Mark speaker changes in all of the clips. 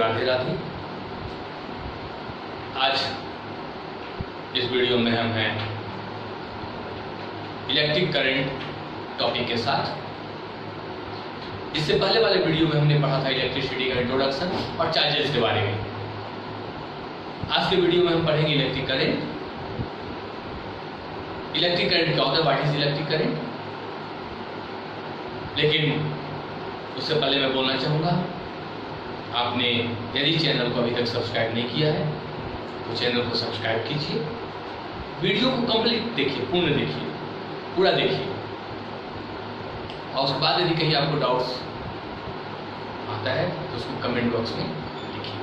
Speaker 1: राधे राधे। आज इस वीडियो में हम हैं इलेक्ट्रिक करंट टॉपिक के साथ। इससे पहले वाले वीडियो में हमने पढ़ा था इलेक्ट्रिसिटी का इंट्रोडक्शन और चार्जेस के बारे में। आज के वीडियो में हम पढ़ेंगे इलेक्ट्रिक करंट। इलेक्ट्रिक करंट क्या होता है, व्हाट इज इलेक्ट्रिक करंट। लेकिन उससे पहले मैं बोलना चाहूँगा, आपने यदि चैनल को अभी तक सब्सक्राइब नहीं किया है तो चैनल को सब्सक्राइब कीजिए, वीडियो को कंप्लीट देखिए, पूर्ण देखिए, पूरा देखिए, और उसके बाद यदि कहीं आपको डाउट्स आता है तो उसको कमेंट बॉक्स में लिखिए।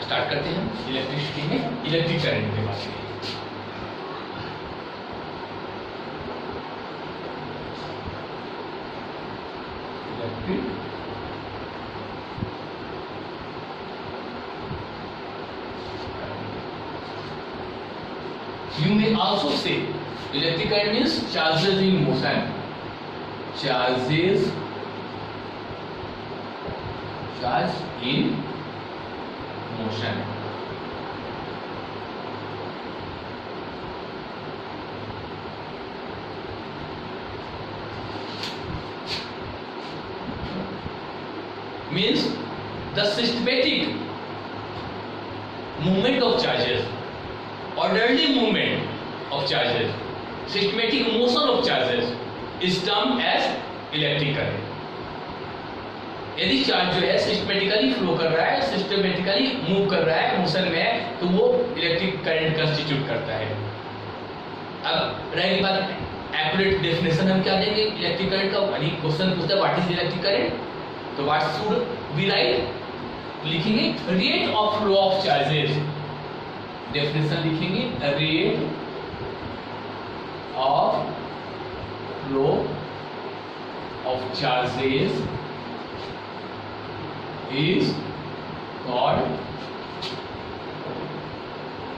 Speaker 1: स्टार्ट करते हैं इलेक्ट्रिसिटी में इलेक्ट्रिक करंट के बारे में। You may also say electric current means charges in motion. Charge in motion. Means the systematic movement of charges, orderly movement of charges, systematic motion of charges is termed as electric current. यदि charge जो है systematically flow कर रहा है, systematically move कर रहा है, motion में है, तो वो इलेक्ट्रिक करंट कंस्टिट्यूट करता है। अब रही बात एक्यूरेट डेफिनेशन हम क्या देंगे इलेक्ट्रिक करंट का। यानी क्वेश्चन पूछता है व्हाट इज इलेक्ट्रिक करंट, तो व्हाट शुड बी राइट, लिखेंगे rate of flow of charges. Definition लिखेंगे rate of flow of charges is called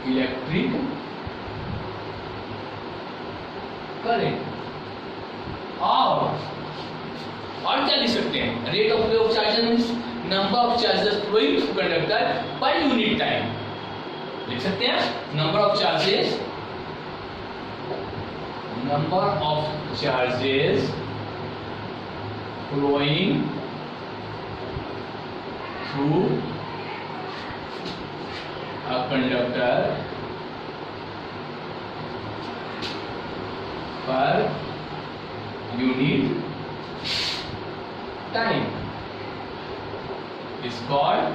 Speaker 1: electric current। और क्या लिख सकते हैं, rate of flow of charges means number of charges flowing through conductor per unit time. लिख सकते हैं number of charges flowing through a conductor per unit time is called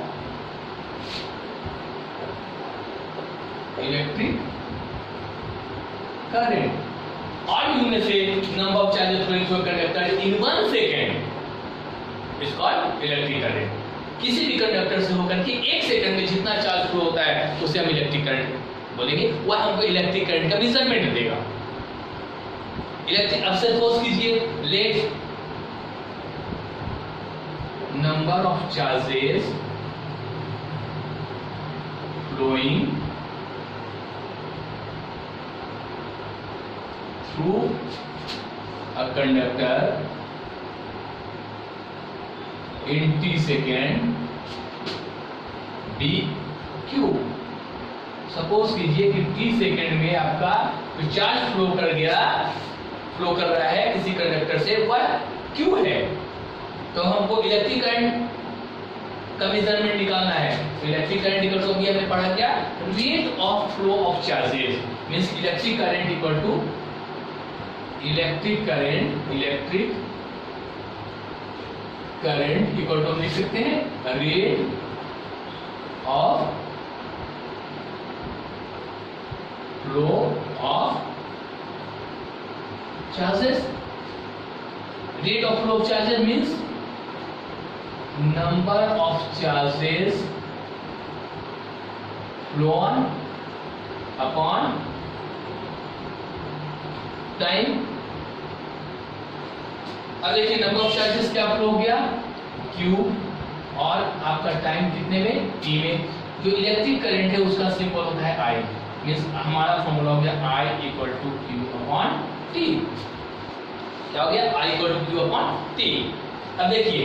Speaker 1: electric current। और इनमें से number of charges flowing through a conductor in 1 second is called electric current। किसी भी conductor से होकर के 1 सेकंड में जितना चार्ज फ्लो होता है उसे हम इलेक्ट्रिक करंट बोलेंगे। वह हमको इलेक्ट्रिक करंट का मेजरमेंट देगा। इलेक्ट्रिक अब सपोज कीजिए let number of charges flowing through a conductor in t second d q। Suppose कीजिए कि t सेकेंड में आपका जो चार्ज फ्लो कर रहा है किसी कंडक्टर से वह q है, तो हमको इलेक्ट्रिक करंट का मेजरमेंट निकालना है। तो इलेक्ट्रिक करंट इक्वल टू हमने पढ़ा क्या, rate of flow of charges means electric current equal to electric current equal to लिख सकते हैं rate of flow of charges. Rate of flow of charges means number of charges flown upon time. अब देखिए number of charges क्या flow हो गया Q, और आपका टाइम कितने में T में। जो इलेक्ट्रिक करंट है उसका सिंबल होता है I, मींस हमारा फॉर्मूला हो गया I equal to Q upon T। क्या हो गया I equal to Q upon T। अब देखिए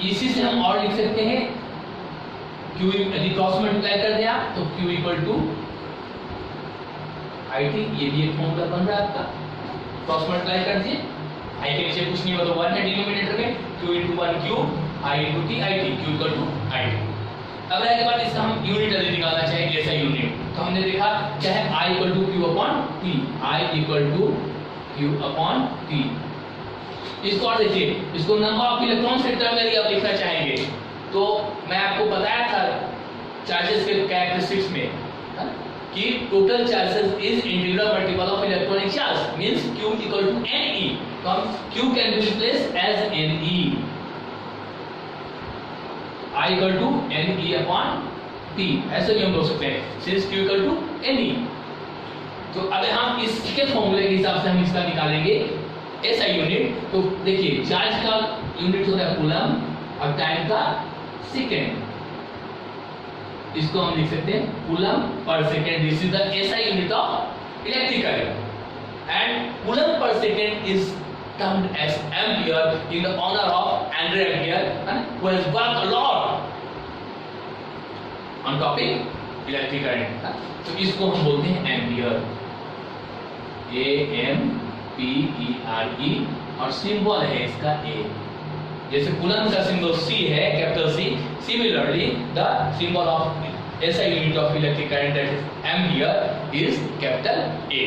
Speaker 1: इसी से हम और लिख सकते हैं Q, यदि क्रॉस मल्टीप्लाई कर दिया तो Q इक्वल टू IT, ये भी एक फॉर्मूला बन रहा है आपका। क्रॉस मल्टीप्लाई कर दीजिए, I के नीचे कुछ नहीं मतलब 1 है डिनोमिनेटर में, Q into 1Q, I into T, IT, Q equal to IT। अब रह के बाद इसका हम यूनिट यदि निकालना चाहेंगे ऐसा यूनिट, तो हमने देखा क्या है I equal to Q upon T, I equal to Q upon T। इसको और देखिए, इसको नंबर ऑफ इलेक्ट्रॉन के टर्म में यदि आप लिखना चाहेंगे तो मैं आपको बताया था चार्जेस के कैरेक्टरिस्टिक्स में कि total charges is integral multiple of electronic charge, means Q equal to Ne। तो हम Q can be replace as Ne, I equal to Ne upon T, ऐसे भी हम बोल सकते हैं since Q equal to Ne। तो अगर हम इसके फॉर्मूले के हिसाब से हम इसका निकालेंगे ऐसा यूनिट, तो देखिए चार्ज का यूनिट होता है कूलम और टाइम का सेकेंड, इसको हम लिख सकते हैं coulomb per second. This is the SI unit of electric current and coulomb per second is termed as ampere in the honor of Andre Ampere, who has worked a lot on topic electric current। तो इसको हम बोलते हैं ampere, AMPERE, और symbol है इसका A। जैसे coulomb का सिंबल C है, capital C, similarly the symbol of SI unit of electric current that is ampere is capital A।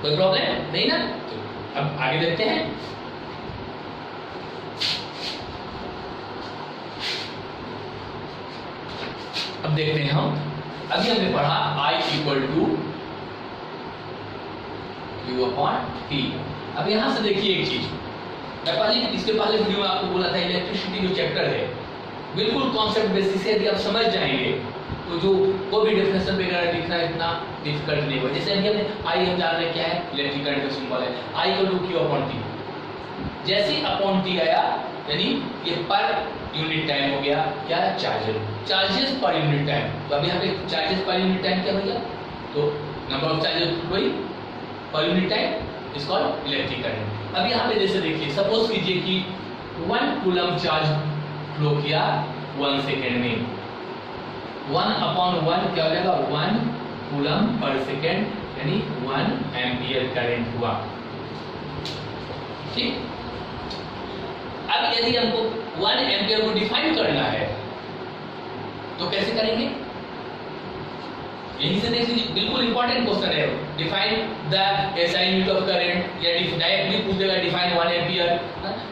Speaker 1: कोई प्रॉब्लम नहीं ना? अब आगे देखते हैं। अब देखते हैं हम, अभी हमने पढ़ा I equal to Q upon T। अब यहां से देखिए एक चीज, मैं इसके पहले वीडियो में आपको बोला था इलेक्ट्रिसिटी जो चैप्टर है बिल्कुल कॉन्सेप्ट बेसिस से यदि आप समझ जाएंगे तो जो कोई भी डेफिनेशन वगैरह लिखना इतना डिफिकल्ट नहीं होगा। जैसे अभी हमने आई हम जान रहे हैं क्या है, इलेक्ट्रिक करंट का सिंबल है I equal to Q upon T। जैसे ही अपॉन T आया यानी ये पर यूनिट टाइम हो गया क्या, चार्जेस पर यूनिट टाइम। तो अभी यहाँ पे चार्जेस पर यूनिट टाइम क्या भैया, तो नंबर ऑफ चार्जेस वही पर unit time is called electric current. अब यहाँ पे जैसे देखिए, सपोज कीजिए कि 1 कूलम चार्ज फ्लो किया 1 सेकेंड में, 1 अपॉन 1 क्या हो जाएगा, 1 कूलम पर सेकेंड यानी 1 एम्पियर करंट हुआ। ठीक, अब यदि हमको 1 एम्पियर को डिफाइन करना है तो कैसे करेंगे, यहीं से देख लीजिए, बिल्कुल इंपॉर्टेंट क्वेश्चन है। Define the SI unit of current, या डायरेक्टली पूछ देगा डिफाइन 1 एम्पियर।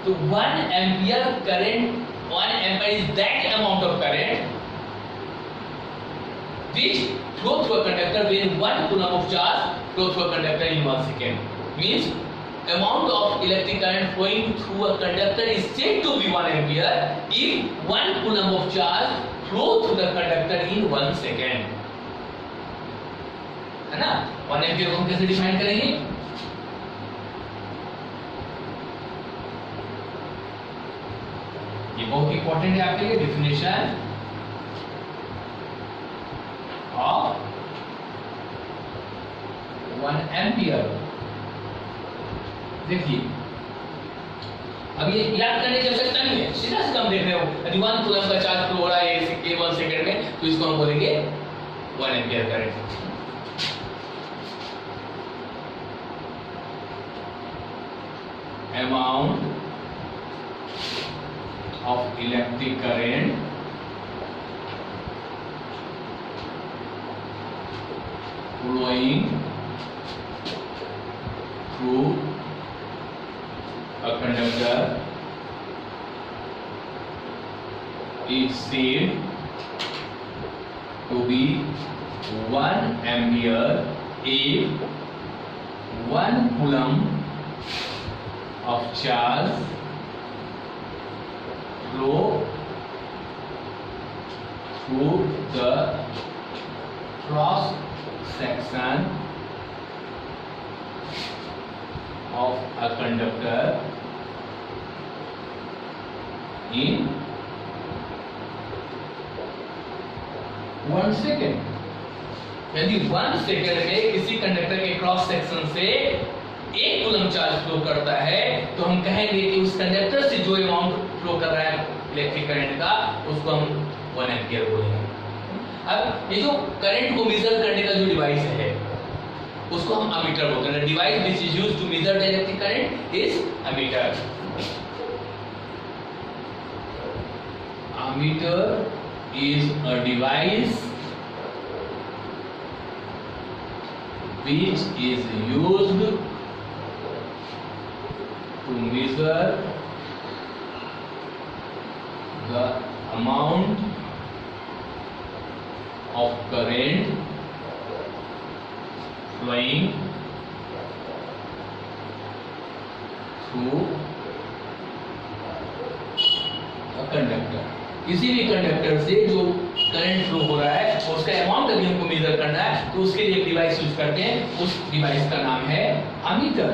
Speaker 1: तो 1 ampere current, 1 ampere is that amount of current which flow through a conductor when 1 coulomb of charge flow through a conductor in 1 second. Means amount of electric current flowing through a conductor is said to be 1 ampere if 1 coulomb of charge flow through the conductor in 1 second. है ना? 1 ampere को हम कैसे define करेंगे, ये बहुत important है आपके लिए, डेफिनेशन of 1 एम्पियर। देखिए अब ये याद करने की आवश्यकता नहीं है, सीधा सीधा हम देख रहे हो, यदि 1 कूलम का चार्ज फ्लो हो रहा है 1 सेकंड में, तो इसको हम बोलेंगे 1 ampere current. Amount of electric current flowing through a conductor is said to be 1 ampere if 1 coulomb of charge flow through the cross section of a conductor in 1 second। यदि 1 second में किसी conductor के cross section से 1 coulomb charge flow करता है तो हम कहेंगे कि उस कंडक्टर से जो अमाउंट फ्लो कर रहा है इलेक्ट्रिक करंट का उसको हम 1 एम्पियर बोलेंगे। अब ये जो करंट को मेजर करने का जो डिवाइस है उसको हम अमीटर बोलते हैं। Device which is used to measure the electric current is ammeter. Ammeter is a device which is used to measure the amount of current flowing through a conductor। किसी भी कंडक्टर से जो current flow हो रहा है उसका amount अभी हमको मेजर करना है तो उसके लिए एक डिवाइस यूज करते हैं, उस डिवाइस का नाम है अमीटर।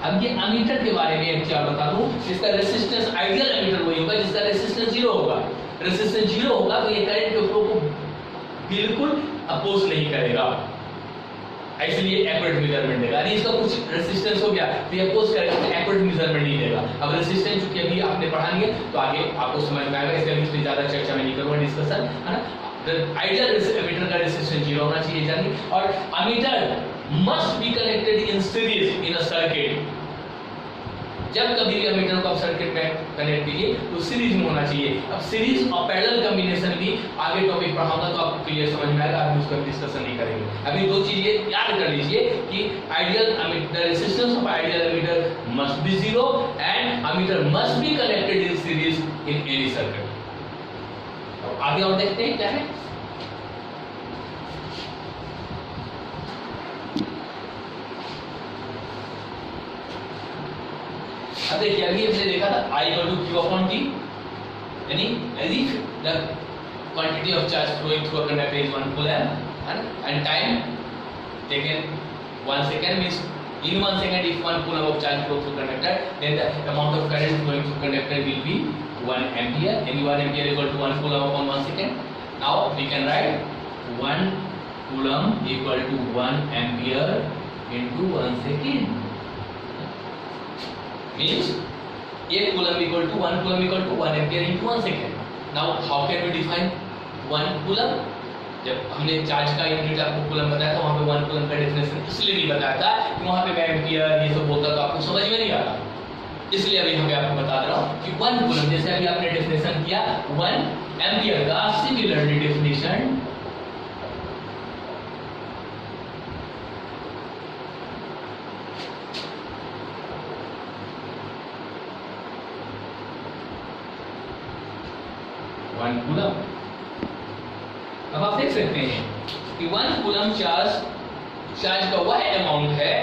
Speaker 1: अब ये अमीटर के बारे में क्या बता दूं, इसका रेजिस्टेंस आइडियल अमीटर वही होगा जिसका रेजिस्टेंस 0 होगा। रेजिस्टेंस 0 होगा तो ये करंट के फ्लो को बिल्कुल अपोज नहीं करेगा, इसलिए एक्यूरेट मेजरमेंट देगा। यदि इसका कुछ रेजिस्टेंस हो गया तो ये अपोज करेगा तो एक्यूरेट मेजरमेंट नहीं देगा। अब रेजिस्टेंस चूंकि अभी आपने पढ़ा नहीं है तो आगे आपको समझ में आएगा, इसलिए इसमें ज्यादा चर्चा मैं नहीं करूंगा, डिस्कशन है ना। आइडियल एमीटर का रेजिस्टेंस 0 होना चाहिए जानिए। और ammeter must be connected in series in a circuit. जब कभी भी अमीटर को आप सर्किट में कनेक्ट कीजिए तो सीरीज में होना चाहिए। अब सीरीज और पैरेलल कॉम्बिनेशन भी आगे टॉपिक पढ़ाऊंगा तो आपको क्लियर समझ में आएगा, अभी उसका डिस्कशन नहीं करेंगे। अभी दो चीजें याद कर लीजिए कि ideal ammeter resistance of ideal ammeter must be 0 and ammeter must be connected in series in any circuit. अब आगे और देखते हैं क्या है। अब देखिए अभी हमने देखा था I equal to Q upon T, यानी यदि the quantity of charge flowing through a conductor is 1 coulomb and time taken 1 second means in 1 second if 1 coulomb of charge flow through conductor then the amount of current flowing through conductor will be 1 ampere, and 1 ampere is equal to 1 coulomb upon 1 second. Now we can write 1 coulomb equal to 1 ampere into 1 second. Means 1 coulomb equal to 1 coulomb equal to 1 ampere into 1 second. Now how can we define 1 coulomb? जब हमने charge का unit आपको coulomb बताया था वहां पे 1 coulomb का definition इसलिए नहीं बताया था कि वहां पे मैं एम्पियर ये सब बोलता तो आपको समझ में नहीं आता, इसलिए अभी हम आपको बता रहा हूं कि 1 कूलम जैसे अभी आपने डेफिनेशन किया 1 एम्पियर का सिमिलरली डेफिनेशन 1 कूलम। अब आप देख सकते हैं कि 1 कूलम चार्ज का वह अमाउंट है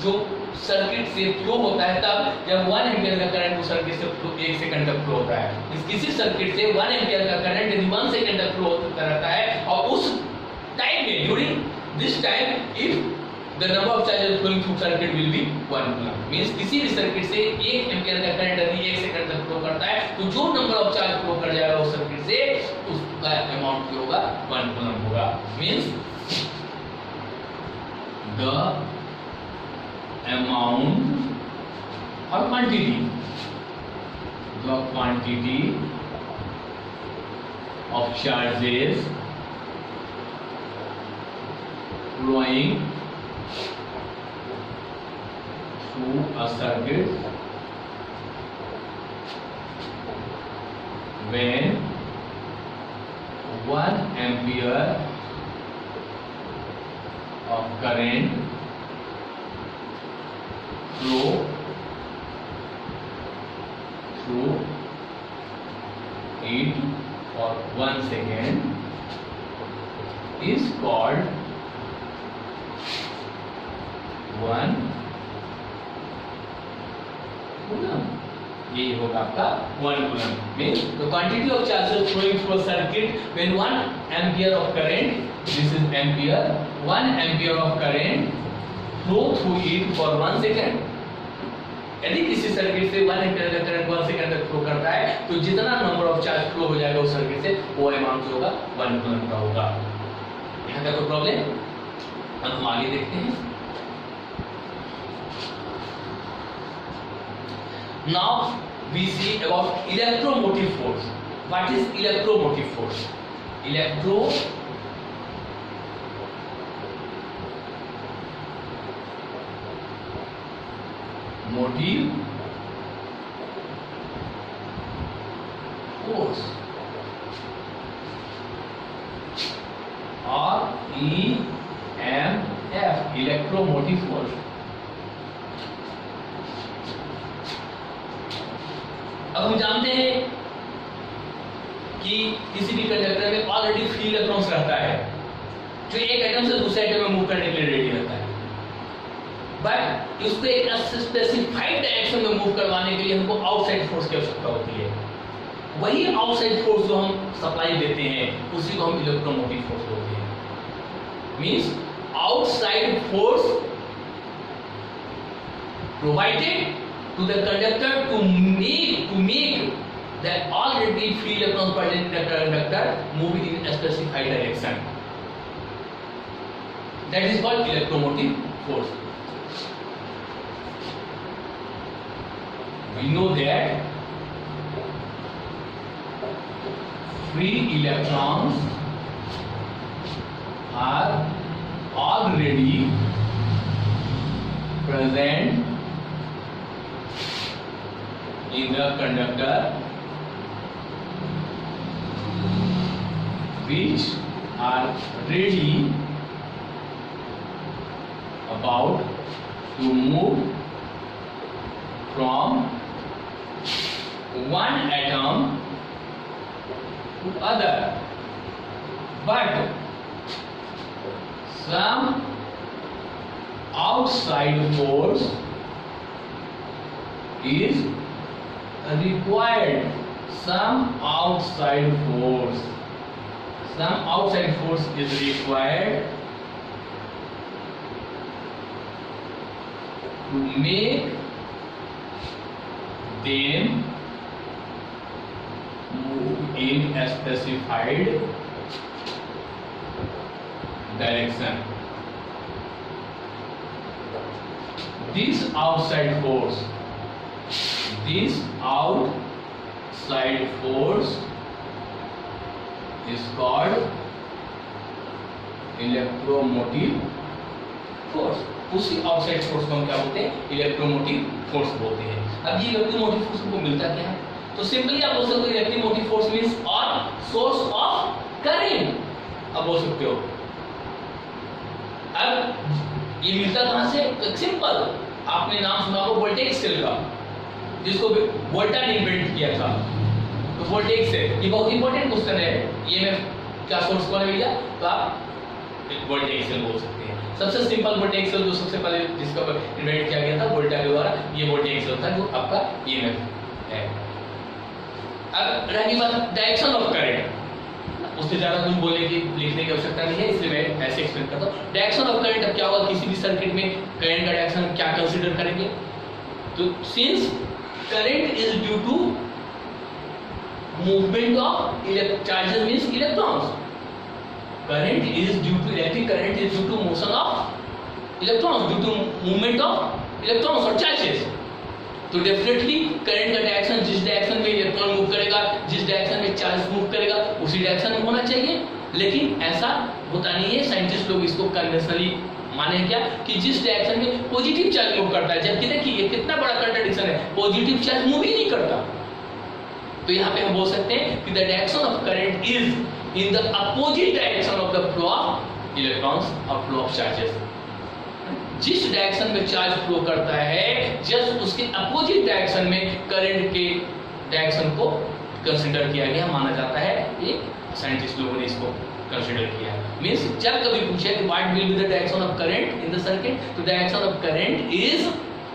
Speaker 1: जो सर्किट से फ्लो होता है तब जब 1 एम्पियर का करंट उस सर्किट से 1 सेकंड तक फ्लो होता है। किसी सर्किट से 1 एम्पियर का करंट यदि 1 सेकंड तक फ्लो होता रहता है और उस टाइम में during this time if the number of charges flowing through circuit will be 1 coulomb means किसी भी सर्किट से 1 एम्पियर का करंट यदि 1 सेकंड तक फ्लो करता है तो जो नंबर ऑफ चार्ज फ्लो कर जाएगा उस सर्किट से उसका अमाउंट क्या होगा 1 coulomb होगा। means the amount or quantity of charges flowing through a circuit when 1 ampere of current flow through it for 1 second is called 1 coulomb। ये होगा आपका 1 coulomb। means the quantity of charges flowing through a circuit when 1 ampere of current, this is ampere, 1 ampere of current flow through it for 1 second। यदि किसी circuit से 1 ampere का current 1 second तक flow करता है तो जितना नंबर ऑफ चार्ज फ्लो हो जाएगा उस सर्किट से वो अमाउंट होगा 1 coulomb का होगा। यहाँ का कोई प्रॉब्लम? अब हम आगे देखते हैं। Now we see about electromotive force. What is electromotive force? Electromotive force, or EMF, electromotive force. अब हम जानते हैं कि किसी भी कंडक्टर में ऑलरेडी फ्री इलेक्ट्रॉन्स रहता है जो एक एटम से दूसरे एटम में मूव करने के लिए रेडी रहता है, बट उसको एक स्पेसिफाइड डायरेक्शन में मूव करवाने के लिए हमको आउटसाइड फोर्स की आवश्यकता होती है। वही आउटसाइड फोर्स जो हम सप्लाई देते हैं उसी को हम इलेक्ट्रोमोटिव फोर्स बोलते हैं। Means outside force provided to the conductor to make the already free electrons present in the conductor move in a specified direction. That is called electromotive force. We know that free electrons are already present in the conductor which are ready about to move from one atom to other, but some outside force is required. Some outside force is required to make them move in a specified direction. This outside force is called electromotive force. उसी outside force को हम क्या बोलते हैं? Electromotive force बोलते हैं। अब ये इलेक्ट्रोमोटिव फोर्स को मिलता क्या है? तो सिंपली आप बोल सकते हो इलेक्ट्रोमोटिव फोर्स मींस और सोर्स ऑफ करंट, अब बोल सकते हो। अब ये मिलता कहां से? सिंपल, आपने नाम सुना होगा वोल्टेज सेल का, जिसको वोल्टा ने इन्वेंट किया था। तो वोल्टेज सेल ये बहुत इंपॉर्टेंट क्वेश्चन है, ईएमएफ क्या सोर्स कौन है भैया? तो आप वोल्टेज सेल बोल सकते हैं। सबसे सिंपल वोल्टेज सेल जो सबसे पहले जिसका इन्वेंट किया गया था वोल्टा के द्वारा, ये वोल्टेज सेल था जो आपका ईएमएफ है। अब रही बात डायरेक्शन ऑफ करंट, उससे ज्यादा कुछ बोलने की लिखने की आवश्यकता नहीं है, इसलिए मैं ऐसे एक्सप्लेन करता हूं। डायरेक्शन ऑफ करंट अब क्या होगा? किसी भी सर्किट में करंट का डायरेक्शन क्या कंसीडर करेंगे? तो since current is due to movement of charges means electrons. Current is due to electric current is due to motion of electrons, due to movement of electrons or charges. तो definitely current का direction जिस direction में electron move करेगा, जिस direction में charge move करेगा उसी direction में होना चाहिए। लेकिन ऐसा होता नहीं है, साइंटिस्ट लोग इसको कन्वेंशनली माने क्या कि जिस डायरेक्शन में पॉजिटिव चार्ज मूव करता है, जबकि देखिए ये कितना बड़ा कंट्राडिक्शन है, पॉजिटिव चार्ज मूव ही नहीं करता। तो यहाँ पे हम बोल सकते हैं कि the direction of current is in the opposite direction of the flow of electrons और फ्लो ऑफ चार्जेस। जिस डायरेक्शन में चार्ज फ्लो करता है जस्ट उसके अपोजिट डायरेक्शन में करंट के डायरेक्शन को कंसीडर किया गया, माना जाता है। ये साइंटिस्ट लोगों ने इसको कंसीडर किया। मींस जब कभी पूछे कि what will be the direction of current in the circuit, तो direction of current is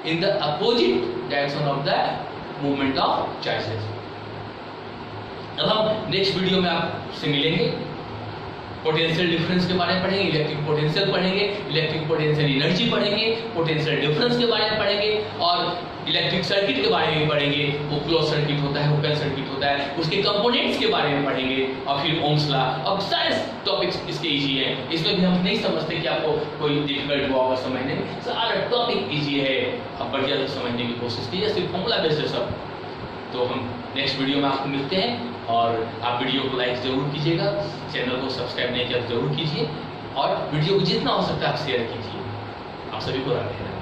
Speaker 1: in the opposite direction of the movement of charges. अब हम नेक्स्ट वीडियो में आपसे मिलेंगे। पोटेंशियल डिफरेंस के बारे में पढ़ेंगे, इलेक्ट्रिक पोटेंशियल पढ़ेंगे, इलेक्ट्रिक पोटेंशियल एनर्जी पढ़ेंगे, पोटेंशियल डिफरेंस के बारे में पढ़ेंगे और इलेक्ट्रिक सर्किट के बारे में पढ़ेंगे। वो क्लोज सर्किट होता है, ओपन सर्किट होता है, उसके कंपोनेंट्स के बारे में पढ़ेंगे और फिर ओम्स लॉ। अब सारे टॉपिक्स इसके इजी हैं, इसमें भी हम नहीं समझते कि आपको कोई डिफिकल्ट हुआ होगा समझने में। सारा टॉपिक इजी है, आप बढ़िया से समझने की कोशिश कीजिए, सिर्फ फॉर्मूला बेस्ड है सब। तो हम नेक्स्ट वीडियो में आपको मिलते हैं और आप वीडियो को लाइक जरूर कीजिएगा, चैनल को सब्सक्राइब नहीं किया तो जरूर कीजिए और वीडियो को जितना हो सकता है आप शेयर कीजिए। आप सभी को राधे राधे।